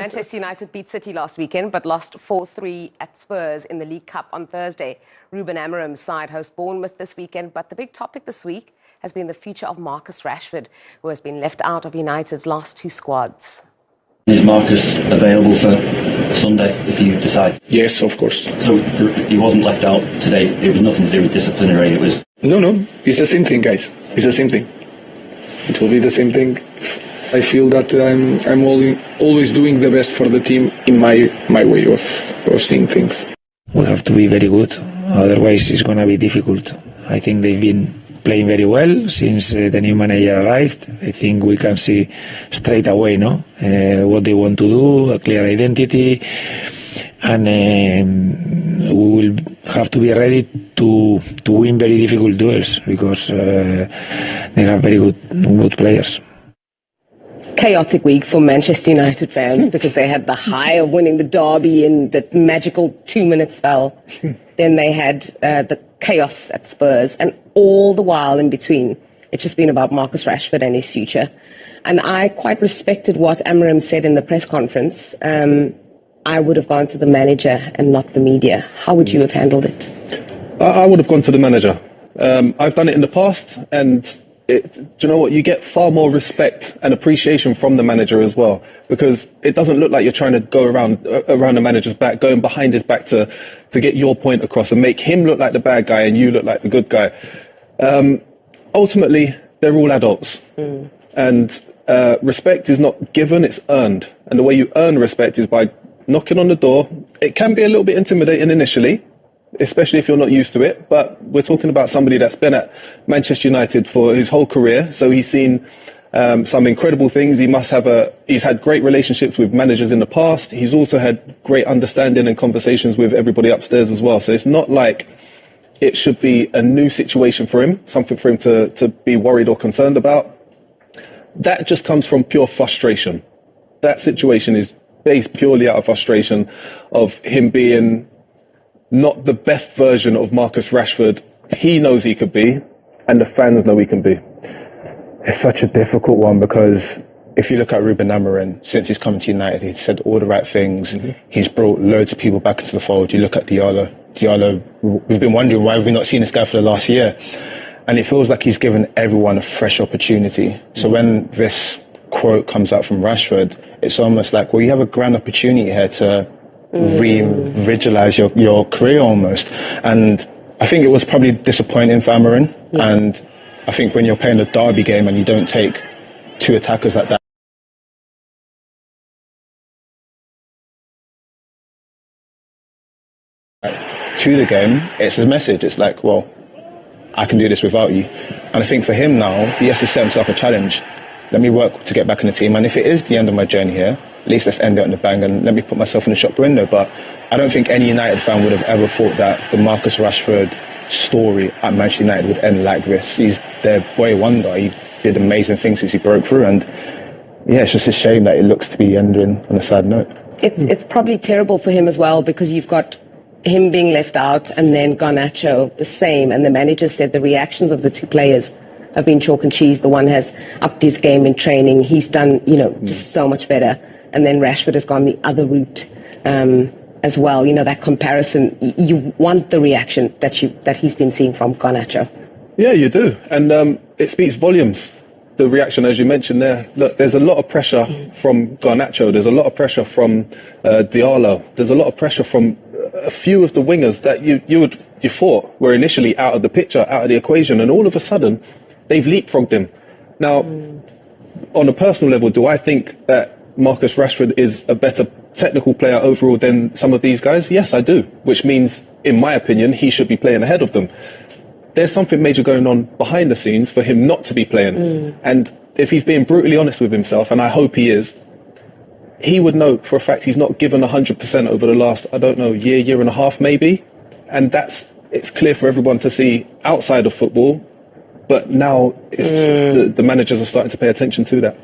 Manchester United beat City last weekend, but lost 4-3 at Spurs in the League Cup on Thursday. Ruben Amorim's side hosts Bournemouth this weekend, but the big topic this week has been the future of Marcus Rashford, who has been left out of United's last two squads. Is Marcus available for Sunday if you decide? Yes, of course. So he wasn't left out today. It was nothing to do with disciplinary. It was No. It's the same thing, guys. It's the same thing. It will be the same thing. I feel that I'm always doing the best for the team in my way of seeing things. We have to be very good, otherwise it's going to be difficult. I think they've been playing very well since the new manager arrived. I think we can see straight away what they want to do, a clear identity, and we will have to be ready to win very difficult duels because they have very good players. Chaotic week for Manchester United fans because they had the high of winning the derby in that magical 2-minute spell. Then they had the chaos at Spurs, and all the while in between, it's just been about Marcus Rashford and his future. And I quite respected what Amorim said in the press conference. I would have gone to the manager and not the media. How would you have handled it? I would have gone to the manager. I've done it in the past, and do you know what? You get far more respect and appreciation from the manager as well, because it doesn't look like you're trying to go around the manager's back, going behind his back to get your point across and make him look like the bad guy and you look like the good guy. Ultimately, they're all adults, and respect is not given; it's earned. And the way you earn respect is by knocking on the door. It can be a little bit intimidating initially, especially if you're not used to it, but we're talking about somebody that's been at Manchester United for his whole career, so he's seen some incredible things. He's had great relationships with managers in the past. He's also had great understanding and conversations with everybody upstairs as well, so it's not like it should be a new situation for him, something for him to be worried or concerned about. That just comes from pure frustration. That situation is based purely out of frustration of him being not the best version of Marcus Rashford he knows he could be, and the fans know he can be. It's such a difficult one because if you look at Ruben Amorim, since he's come to United, he's said all the right things. He's brought loads of people back into the fold. You look at Diallo, we've been wondering why we've not seen this guy for the last year. And it feels like he's given everyone a fresh opportunity. So when this quote comes out from Rashford, it's almost like, well, you have a grand opportunity here to revitalize your career almost. And I think it was probably disappointing for Amorim. And I think when you're playing a derby game and you don't take two attackers like that to the game, it's a message. It's like, well, I can do this without you. And I think for him now, he has to set himself a challenge. Let me work to get back in the team. And if it is the end of my journey here, at least let's end it on the bang and let me put myself in the shop window. But I don't think any United fan would have ever thought that the Marcus Rashford story at Manchester United would end like this. He's their boy wonder. He did amazing things since he broke through. And yeah, it's just a shame that it looks to be ending on a sad note. It's probably terrible for him as well because you've got him being left out and then Garnacho the same. And the manager said the reactions of the two players have been chalk and cheese. The one has upped his game in training. He's done, just so much better. And then Rashford has gone the other route as well. That comparison, you want the reaction that he's been seeing from Garnacho. Yeah, you do. And it speaks volumes, the reaction, as you mentioned there. Look, there's a lot of pressure from Garnacho. There's a lot of pressure from Diallo. There's a lot of pressure from a few of the wingers that you thought were initially out of the picture, out of the equation. And all of a sudden, they've leapfrogged him. Now, on a personal level, do I think that Marcus Rashford is a better technical player overall than some of these guys? Yes, I do. Which means, in my opinion, he should be playing ahead of them. There's something major going on behind the scenes for him not to be playing. And if he's being brutally honest with himself, and I hope he is, he would know for a fact he's not given 100% over the last, year and a half maybe. And it's clear for everyone to see outside of football. But now the managers are starting to pay attention to that.